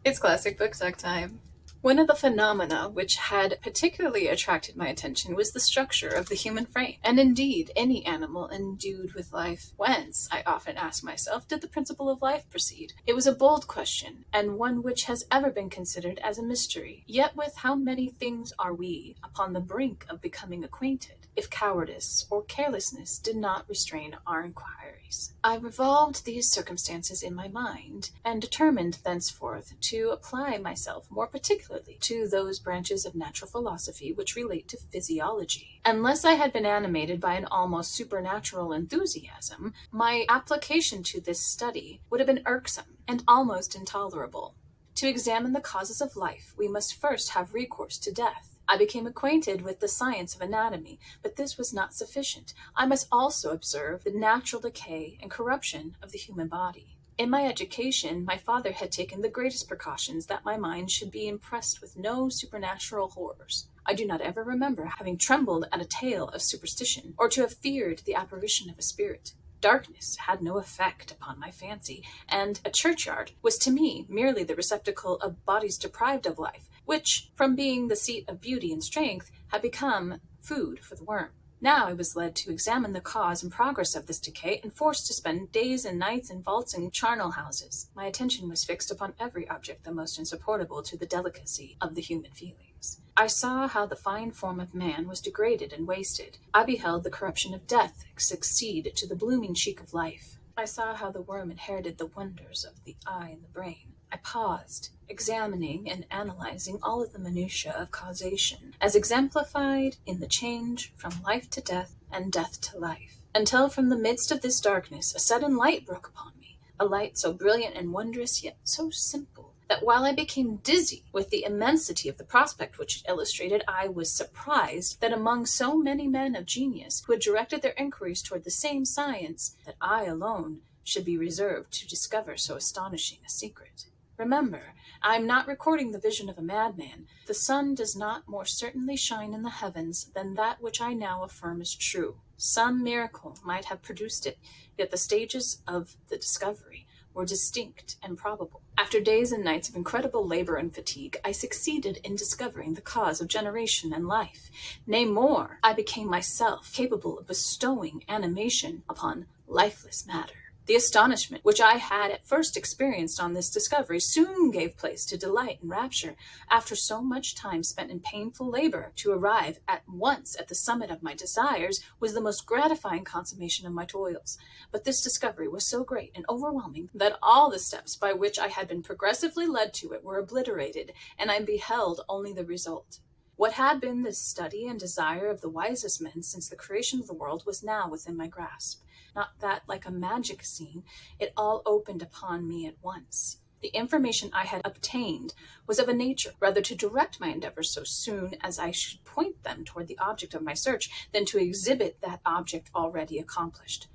It's classic book talk time. One of the phenomena which had particularly attracted my attention was the structure of the human frame, and indeed any animal endued with life. Whence, I often asked myself, did the principle of life proceed? It was a bold question, and one which has ever been considered as a mystery. Yet with how many things are we upon the brink of becoming acquainted, if cowardice or carelessness did not restrain our inquiries. I revolved these circumstances in my mind, and determined thenceforth to apply myself more particularly to those branches of natural philosophy which relate to physiology. Unless I had been animated by an almost supernatural enthusiasm, my application to this study would have been irksome and almost intolerable. To examine the causes of life, we must first have recourse to death. I became acquainted with the science of anatomy, but this was not sufficient. I must also observe the natural decay and corruption of the human body. In my education, my father had taken the greatest precautions that my mind should be impressed with no supernatural horrors. I do not ever remember having trembled at a tale of superstition, or to have feared the apparition of a spirit. Darkness had no effect upon my fancy, and a churchyard was to me merely the receptacle of bodies deprived of life, which, from being the seat of beauty and strength, had become food for the worm. Now I was led to examine the cause and progress of this decay, and forced to spend days and nights in vaults and charnel houses. My attention was fixed upon every object the most insupportable to the delicacy of the human feelings. I saw how the fine form of man was degraded and wasted. I beheld the corruption of death succeed to the blooming cheek of life. I saw how the worm inherited the wonders of the eye and the brain. I paused, examining and analyzing all of the minutiae of causation, as exemplified in the change from life to death and death to life, until from the midst of this darkness a sudden light broke upon me, a light so brilliant and wondrous, yet so simple, that while I became dizzy with the immensity of the prospect which it illustrated, I was surprised that among so many men of genius who had directed their inquiries toward the same science, that I alone should be reserved to discover so astonishing a secret. Remember, I am not recording the vision of a madman. The sun does not more certainly shine in the heavens than that which I now affirm is true. Some miracle might have produced it, yet the stages of the discovery were distinct and probable. After days and nights of incredible labor and fatigue, I succeeded in discovering the cause of generation and life. Nay, more, I became myself capable of bestowing animation upon lifeless matter. The astonishment which I had at first experienced on this discovery soon gave place to delight and rapture. After so much time spent in painful labor, to arrive at once at the summit of my desires was the most gratifying consummation of my toils. But this discovery was so great and overwhelming that all the steps by which I had been progressively led to it were obliterated, and I beheld only the result. What had been the study and desire of the wisest men since the creation of the world was now within my grasp. Not that, like a magic scene, it all opened upon me at once. The information I had obtained was of a nature rather to direct my endeavors so soon as I should point them toward the object of my search, than to exhibit that object already accomplished.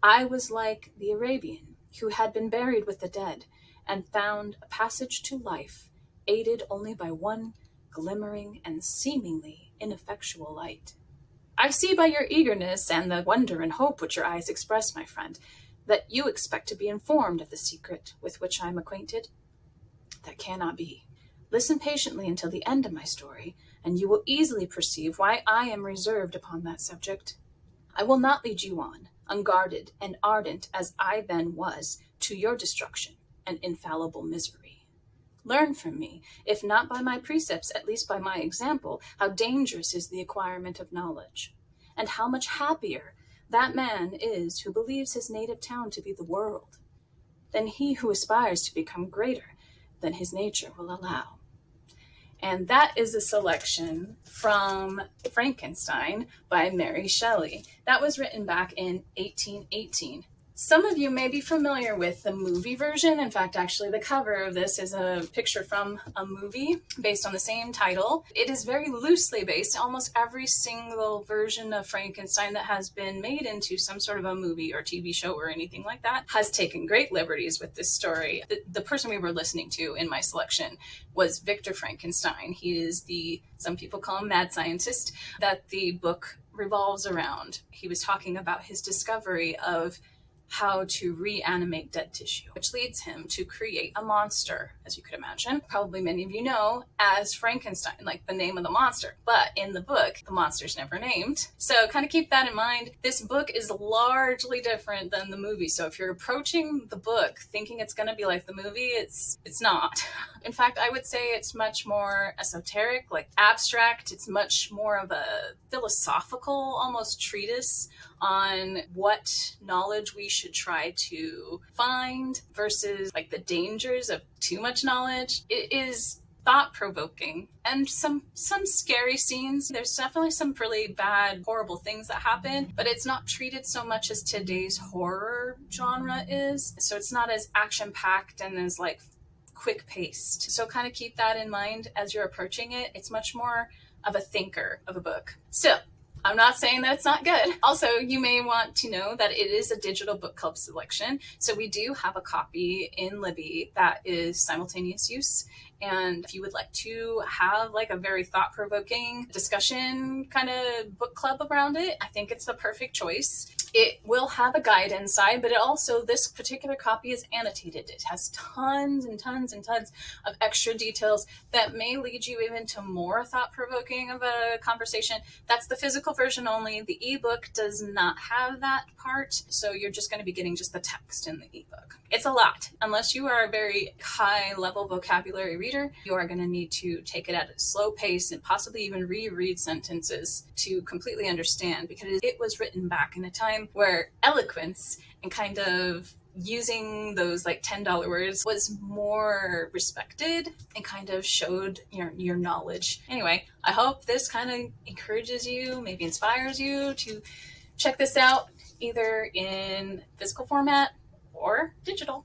I was like the Arabian, who had been buried with the dead, and found a passage to life, aided only by one glimmering and seemingly ineffectual light. I see by your eagerness and the wonder and hope which your eyes express, my friend, that you expect to be informed of the secret with which I am acquainted. That cannot be. Listen patiently until the end of my story, and you will easily perceive why I am reserved upon that subject. I will not lead you on, unguarded and ardent as I then was, to your destruction and infallible misery. Learn from me, if not by my precepts, at least by my example, how dangerous is the acquirement of knowledge, and how much happier that man is who believes his native town to be the world, than he who aspires to become greater than his nature will allow. And that is a selection from Frankenstein by Mary Shelley. That was written back in 1818. Some of you may be familiar with the movie version. In fact, actually, the cover of this is a picture from a movie based on the same title. It is very loosely based. Almost every single version of Frankenstein that has been made into some sort of a movie or TV show or anything like that has taken great liberties with this story. The person we were listening to in my selection was Victor Frankenstein. He is some people call him mad scientist, that the book revolves around. He was talking about his discovery of how to reanimate dead tissue, which leads him to create a monster, as you could imagine. Probably many of you know as Frankenstein, like the name of the monster. But in the book, the monster's never named. So kind of keep that in mind. This book is largely different than the movie. So if you're approaching the book thinking it's going to be like the movie, it's not. In fact, I would say it's much more esoteric, like abstract. It's much more of a philosophical, almost treatise on what knowledge we should try to find versus like the dangers of too much knowledge. It is thought-provoking and some scary scenes. There's definitely some really bad, horrible things that happen, but it's not treated so much as today's horror genre is. So it's not as action-packed and as like quick-paced. So kind of keep that in mind as you're approaching it. It's much more of a thinker of a book. Still, I'm not saying that it's not good. Also, you may want to know that it is a digital book club selection. So we do have a copy in Libby that is simultaneous use. And if you would like to have like a very thought-provoking discussion kind of book club around it, I think it's the perfect choice. It will have a guide inside, but it also, this particular copy is annotated. It has tons and tons and tons of extra details that may lead you even to more thought-provoking of a conversation. That's the physical version only. The ebook does not have that part, so you're just going to be getting just the text in the ebook. It's a lot. Unless you are a very high-level vocabulary reader, you are going to need to take it at a slow pace and possibly even reread sentences to completely understand, because it was written back in a time where eloquence and kind of using those like $10 words was more respected and kind of showed your knowledge. Anyway, I hope this kind of encourages you, maybe inspires you to check this out either in physical format or digital.